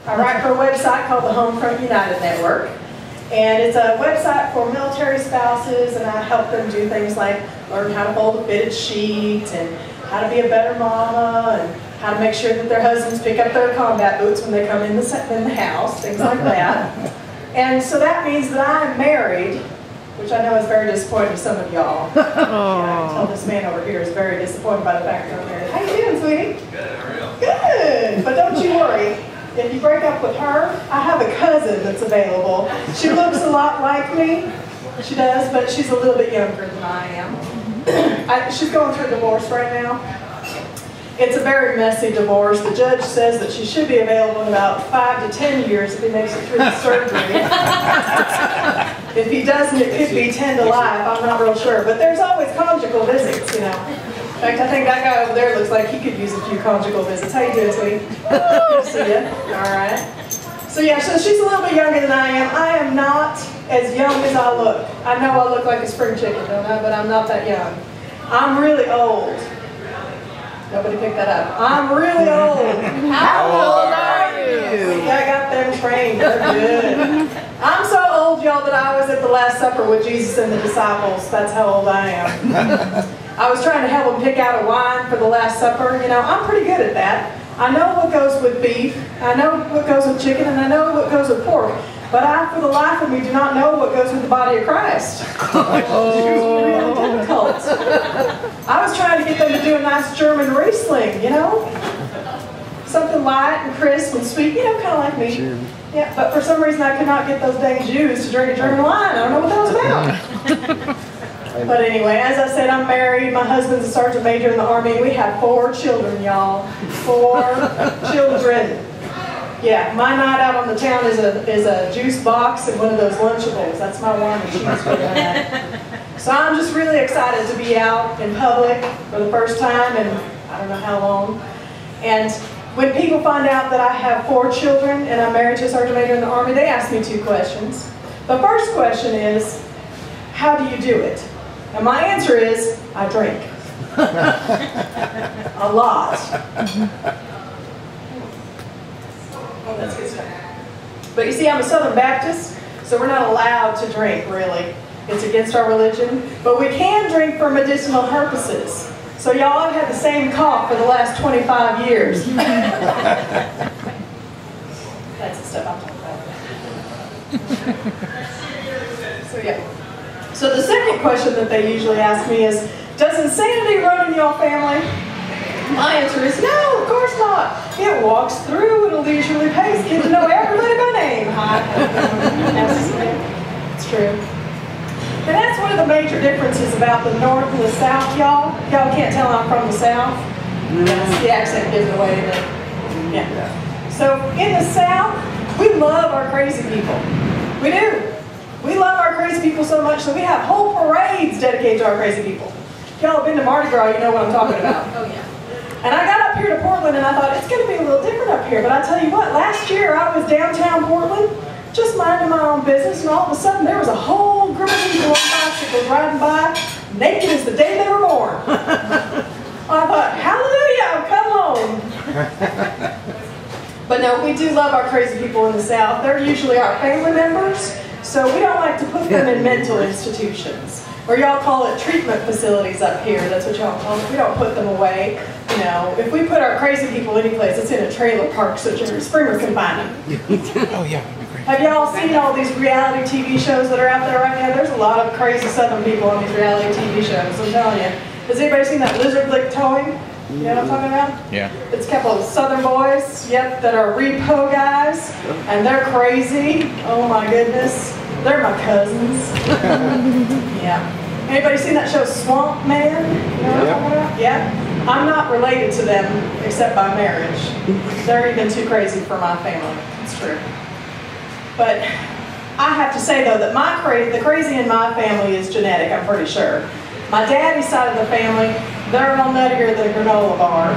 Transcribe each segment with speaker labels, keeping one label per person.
Speaker 1: I write for a website called the Homefront United Network. And it's a website for military spouses, and I help them do things like learn how to fold a fitted sheet, and how to be a better mama, and how to make sure that their husbands pick up their combat boots when they come in the house, things like that. And so that means that I'm married, which I know is very disappointing to some of y'all. Yeah, I can tell this man over here is very disappointed by the fact that I'm married. How you doing, sweetie?
Speaker 2: Good, how are you?
Speaker 1: Good, but don't you worry. If you break up with her, I have a cousin that's available. She looks a lot like me. She does, but she's a little bit younger than I am. She's going through a divorce right now. It's a very messy divorce. The judge says that she should be available in about 5 to 10 years if he makes it through the surgery. If he doesn't, it could be 10 to life. I'm not real sure. But there's always conjugal visits, you know. In fact, I think that guy over there looks like he could use a few conjugal visits. How you doing, sweetie? Good to see you. All right. So yeah, so she's a little bit younger than I am. I am not as young as I look. I know I look like a spring chicken, don't I? But I'm not that young. I'm really old. Nobody picked that up. I'm really old. How old are you? I got them trained. They're good. I'm so old, y'all, that I was at the Last Supper with Jesus and the disciples. That's how old I am. I was trying to help them pick out a wine for the Last Supper. You know, I'm pretty good at that. I know what goes with beef, I know what goes with chicken, and I know what goes with pork. But I, for the life of me, do not know what goes with the body of Christ. It was really difficult. I was trying to get them to do a nice German Riesling, you know? Something light and crisp and sweet, you know, kind of like me. Sure. Yeah, but for some reason I could not get those dang Jews to drink a German wine. I don't know what that was about. But anyway, as I said, I'm married. My husband's a sergeant major in the Army, and we have 4 children, y'all. 4 children. Yeah, my night out on the town is a juice box and one of those Lunchables. That's my wine and cheese for the night. So I'm just really excited to be out in public for the first time in I don't know how long. And when people find out that I have 4 children and I'm married to a sergeant major in the Army, they ask me 2 questions. The first question is, how do you do it? And my answer is, I drink. A lot. Oh, that's good stuff. But you see, I'm a Southern Baptist, so we're not allowed to drink, really. It's against our religion. But we can drink for medicinal purposes. So y'all have had the same cough for the last 25 years. That's the stuff I'm talking about. So yeah. So the second question that they usually ask me is, does insanity run in your family? My answer is no, of course not. It walks through at a leisurely pace. Get to know everybody by name. Hi. It's true. And that's one of the major differences about the North and the South, y'all. Y'all can't tell I'm from the South. Yes, the accent gives it away, yeah. So in the South, we love our crazy people. We do. We love our crazy people so much that we have whole parades dedicated to our crazy people. Y'all have been to Mardi Gras, you know what I'm talking about. Oh yeah. And I got up here to Portland and I thought, it's going to be a little different up here. But I tell you what, last year I was downtown Portland, just minding my own business, and all of a sudden there was a whole group of people on bicycles riding by, naked as the day they were born. I thought, hallelujah, come on. But no, we do love our crazy people in the South. They're usually our family members, so we don't like to put them in mental institutions. Or y'all call it treatment facilities up here. That's what y'all call it. We don't put them away. You know, if we put our crazy people anyplace, it's in a trailer park so Jerry Springer can find them.
Speaker 3: Oh yeah, that'd be great.
Speaker 1: Have y'all seen all these reality TV shows that are out there right now? There's a lot of crazy Southern people on these reality TV shows, I'm telling you. Has anybody seen that Lizard Lick Towing? You know what I'm talking about?
Speaker 3: Yeah.
Speaker 1: It's a couple of Southern boys, yep, that are repo guys, and they're crazy. Oh my goodness. They're my cousins. Yeah. Anybody seen that show Swamp Man? You know what I'm talking about? Yeah. I'm not related to them except by marriage. They're even too crazy for my family. It's true. But I have to say though that the crazy in my family is genetic, I'm pretty sure. My daddy's side of the family, they're all nuttier than a granola bar.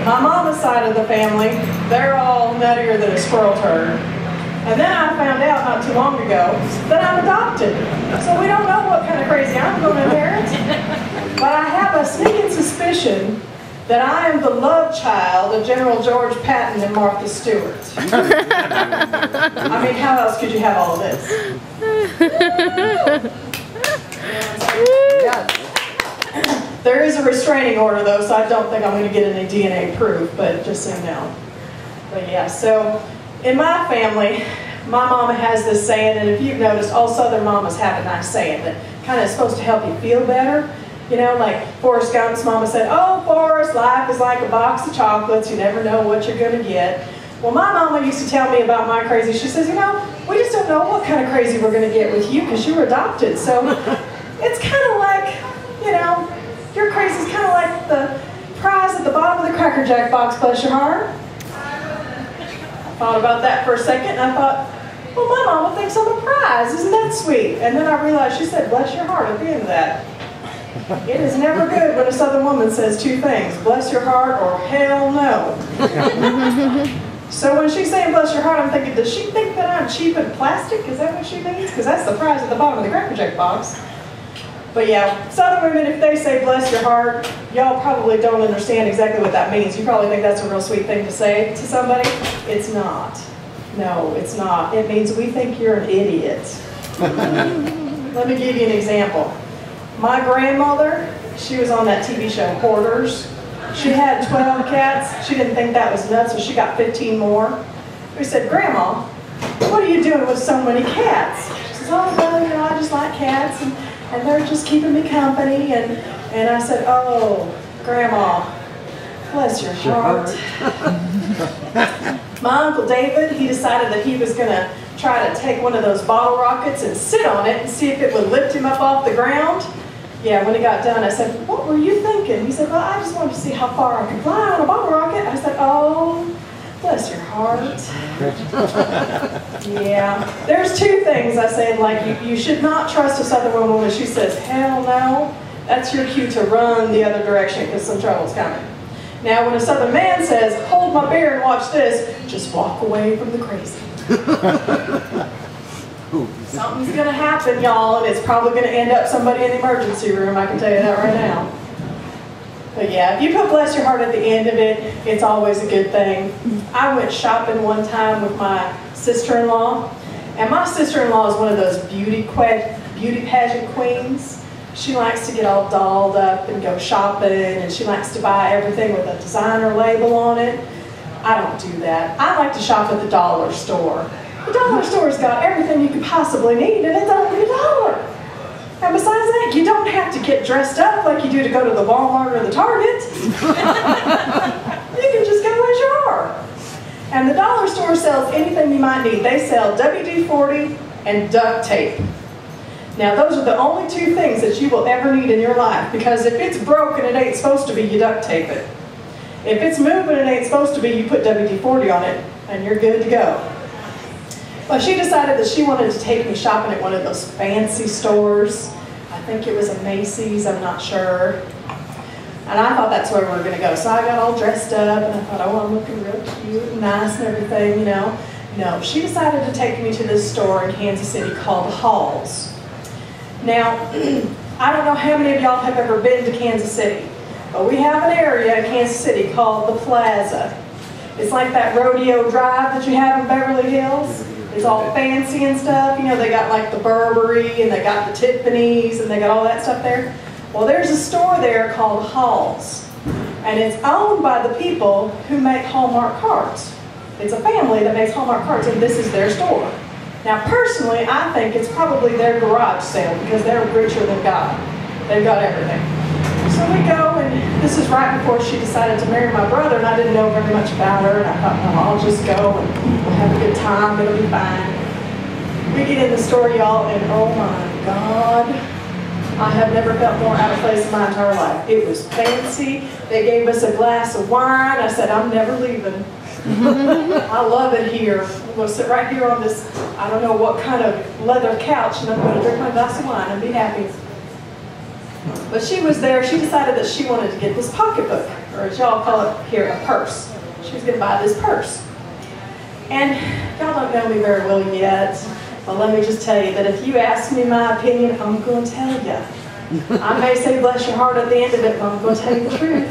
Speaker 1: My mama's side of the family, they're all nuttier than a squirrel turd. And then I found out not too long ago that I'm adopted. So we don't know what kind of crazy I'm going to inherit. But I have a sneaking suspicion that I am the love child of General George Patton and Martha Stewart. I mean, how else could you have all of this? There is a restraining order, though, so I don't think I'm going to get any DNA proof, but just so you know. But yeah, so in my family, my mama has this saying, and if you've noticed, all Southern mamas have a nice saying that kind of is supposed to help you feel better. You know, like Forrest Gump's mama said, "Oh, Forrest, life is like a box of chocolates. You never know what you're going to get." Well, my mama used to tell me about my crazy. She says, "You know, we just don't know what kind of crazy we're going to get with you because you were adopted. So it's kind of like, you know, your crazy is kind of like the prize at the bottom of the Cracker Jack box, bless your heart." I thought about that for a second, and I thought, well, my mama thinks I'm a prize. Isn't that sweet? And then I realized she said, "Bless your heart," at the end of that. It is never good when a Southern woman says two things, bless your heart or hell no. So when she's saying bless your heart, I'm thinking, does she think that I'm cheap and plastic? Is that what she means? Because that's the prize at the bottom of the Cracker Jack box. But yeah, Southern women, if they say bless your heart, y'all probably don't understand exactly what that means. You probably think that's a real sweet thing to say to somebody. It's not. No, it's not. It means we think you're an idiot. Let me give you an example. My grandmother, she was on that TV show, Hoarders. She had 12 cats. She didn't think that was nuts, so she got 15 more. We said, "Grandma, what are you doing with so many cats?" She says, "Oh, well, you know, I just like cats, and they're just keeping me company." And I said, "Oh, Grandma, bless your heart." My Uncle David, he decided that he was going to try to take one of those bottle rockets and sit on it and see if it would lift him up off the ground. Yeah, when he got done, I said, "What were you thinking?" He said, "Well, I just wanted to see how far I could fly on a bottle rocket." I said, "Oh, bless your heart." Yeah, there's two things I said, like you should not trust a Southern woman when she says, "Hell no." That's your cue to run the other direction because some trouble's coming. Now, when a Southern man says, "Hold my beer and watch this," just walk away from the crazy. Something's going to happen, y'all, and it's probably going to end up somebody in the emergency room, I can tell you that right now. But yeah, if you put bless your heart at the end of it, it's always a good thing. I went shopping one time with my sister-in-law, and my sister-in-law is one of those beauty pageant queens. She likes to get all dolled up and go shopping, and she likes to buy everything with a designer label on it. I don't do that. I like to shop at the dollar store. The dollar store's got everything you could possibly need, and it's only $1. And besides that, you don't have to get dressed up like you do to go to the Walmart or the Target. You can just go as you are. And the dollar store sells anything you might need. They sell WD-40 and duct tape. Now, those are the only two things that you will ever need in your life, because if it's broken, it ain't supposed to be, you duct tape it. If it's moving, it ain't supposed to be, you put WD-40 on it, and you're good to go. Well, she decided that she wanted to take me shopping at one of those fancy stores. I think it was a Macy's, I'm not sure. And I thought that's where we were going to go. So I got all dressed up, and I thought, oh, I'm looking real cute and nice and everything, you know. No, she decided to take me to this store in Kansas City called Halls. Now, I don't know how many of y'all have ever been to Kansas City, but we have an area in Kansas City called the Plaza. It's like that rodeo drive that you have in Beverly Hills. It's all fancy and stuff. You know, they got like the Burberry, and they got the Tiffany's, and they got all that stuff there. Well, there's a store there called Halls, and it's owned by the people who make Hallmark cards. It's a family that makes Hallmark cards, and this is their store. Now, personally, I think it's probably their garage sale, because they're richer than God. They've got everything. So we go, and this is right before she decided to marry my brother, and I didn't know very much about her, and I thought, no, I'll just go, and we'll have a good time, it'll be fine. We get in the store, y'all, and oh my God, I have never felt more out of place in my entire life. It was fancy. They gave us a glass of wine. I said, I'm never leaving. I love it here. I'm going to sit right here on this, I don't know what kind of leather couch, and I'm going to drink my glass of wine and be happy. But she was there. She decided that she wanted to get this pocketbook, or as y'all call it here, a purse. She was going to buy this purse. And y'all don't know me very well yet, but let me just tell you that if you ask me my opinion, I'm going to tell you. I may say bless your heart at the end of it, but I'm going to tell you the truth.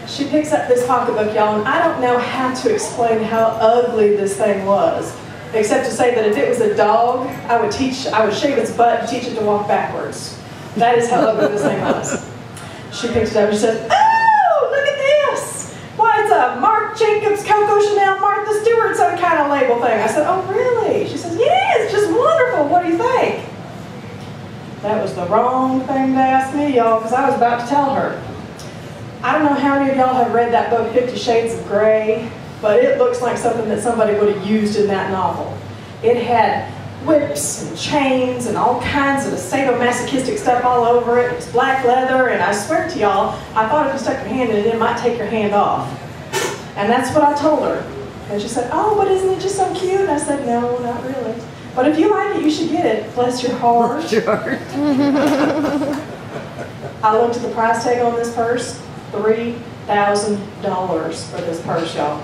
Speaker 1: She picks up this pocketbook, y'all, and I don't know how to explain how ugly this thing was, except to say that if it was a dog, I would shave its butt and teach it to walk backwards. That is how ugly this thing was. She picks it up and she says, "Oh, look at this! Why, it's a Marc Jacobs, Coco Chanel, Martha Stewart, some kind of label thing." I said, "Oh, really?" She says, "Yeah, it's just wonderful. What do you think?" That was the wrong thing to ask me, y'all, because I was about to tell her. I don't know how many of y'all have read that book, 50 Shades of Grey, but it looks like something that somebody would have used in that novel. It had whips and chains and all kinds of sadomasochistic stuff all over it. It was black leather, and I swear to y'all, I thought if you stuck your hand in it, it might take your hand off. And that's what I told her. And she said, "Oh, but isn't it just so cute?" And I said, "No, not really. But if you like it, you should get it. Bless your heart."
Speaker 2: Bless your heart.
Speaker 1: I looked at the price tag on this purse. $3,000 for this purse, y'all.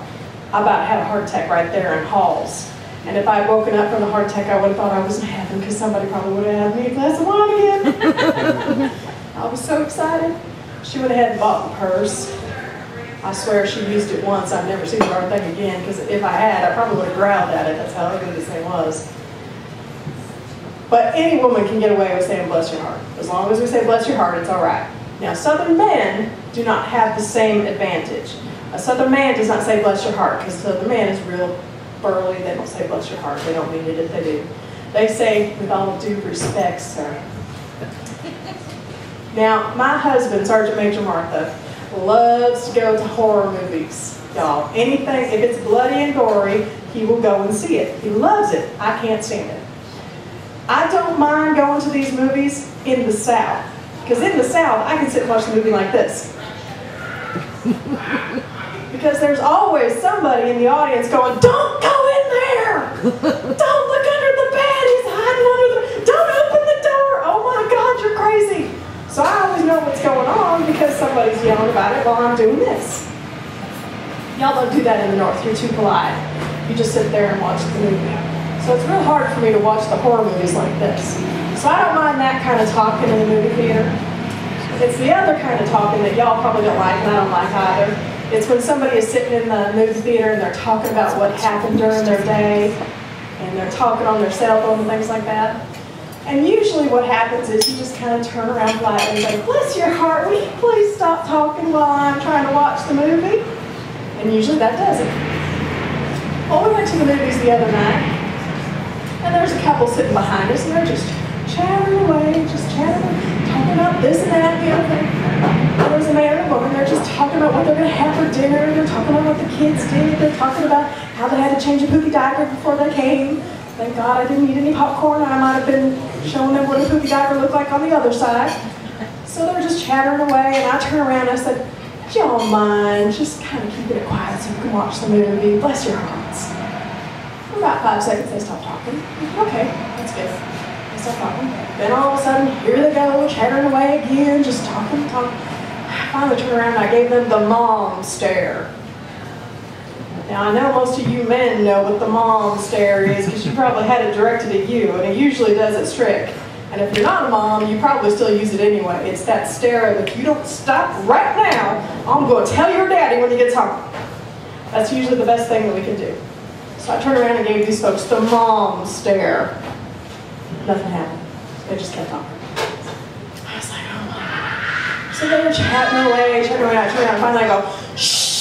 Speaker 1: I about had a heart attack right there in Halls. And if I had woken up from the heart attack, I would have thought I was in heaven because somebody probably would have had me a glass of wine again. I was so excited. She went ahead and bought the purse. I swear she used it once. I've never seen the darn thing again, because if I had, I probably would have growled at it. That's how ugly this thing was. But any woman can get away with saying "bless your heart." As long as we say "bless your heart," it's all right. Now, Southern men do not have the same advantage. A Southern man does not say "bless your heart," because a Southern man is real burly. They don't say "bless your heart." They don't mean it if they do. They say "with all due respect, sir." Now, my husband, Sergeant Major Martha, loves to go to horror movies, y'all. Anything, if it's bloody and gory, he will go and see it. He loves it. I can't stand it. I don't mind going to these movies in the South, because in the South, I can sit and watch the movie like this. Because there's always somebody in the audience going, "Don't go in there! Don't look under the bed! He's hiding under the... Don't open the door! Oh my God, you're crazy!" So I always know what's going on because somebody's yelling about it while I'm doing this. Y'all don't do that in the North. You're too polite. You just sit there and watch the movie. So it's real hard for me to watch the horror movies like this. So I don't mind that kind of talking in the movie theater. It's the other kind of talking that y'all probably don't like, and I don't like either. It's when somebody is sitting in the movie theater and they're talking about what happened during their day, and they're talking on their cell phone and things like that. And usually what happens is you just kind of turn around politely and say, "Bless your heart, will you please stop talking while I'm trying to watch the movie?" And usually that does it. Well, we went to the movies the other night, and there's a couple sitting behind us, and they're just chattering away, talking about this and that and the other thing. And there's a man and a woman, they're just talking about what they're going to have for dinner, they're talking about what the kids did, they're talking about how they had to change a poopy diaper before they came. Thank God I didn't eat any popcorn. I might have been showing them what a poopy diaper looked like on the other side. So they're just chattering away, and I turned around and I said, "Do y'all mind just kind of keeping it quiet so you can watch the movie? Bless your hearts." For about 5 seconds, they stopped talking. Okay, that's good. They stopped talking. Then all of a sudden, here they go, chattering away again, just talking. I finally turned around and I gave them the mom stare. Now, I know most of you men know what the mom stare is because you probably had it directed at you, and it usually does its trick. And if you're not a mom, you probably still use it anyway. It's that stare of, "If you don't stop right now, I'm going to tell your daddy when he gets home." That's usually the best thing that we can do. So I turned around and gave these folks the mom stare. Nothing happened. They just kept talking. I was like, oh my God. So they were chatting away, I turned around, finally I go, "Shh.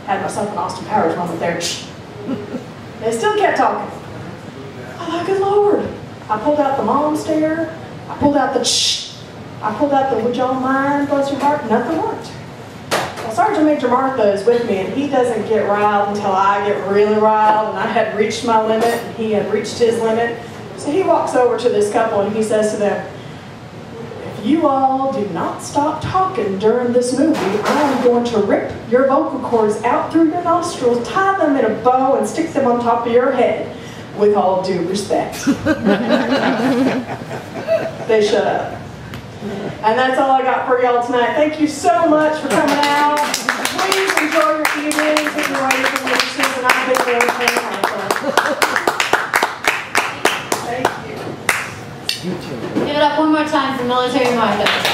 Speaker 1: Had myself an Austin Powers moment there. They still kept talking. Oh my good Lord. I pulled out the mom stare. I pulled out the shh. I pulled out the "would y'all mind, bless your heart." Nothing worked. Well, Sergeant Major Martha is with me, and he doesn't get riled until I get really riled, and I had reached my limit, and he had reached his limit. So he walks over to this couple, and he says to them, "If you all do not stop talking during this movie, I'm going to rip your vocal cords out through your nostrils, tie them in a bow, and stick them on top of your head. With all due respect." They shut up. And that's all I got for y'all tonight. Thank you so much for coming out. Please enjoy your evenings if you're waiting for me to see, and I've been there. Thank you.
Speaker 3: Give it up one more
Speaker 2: more time for Military Martha.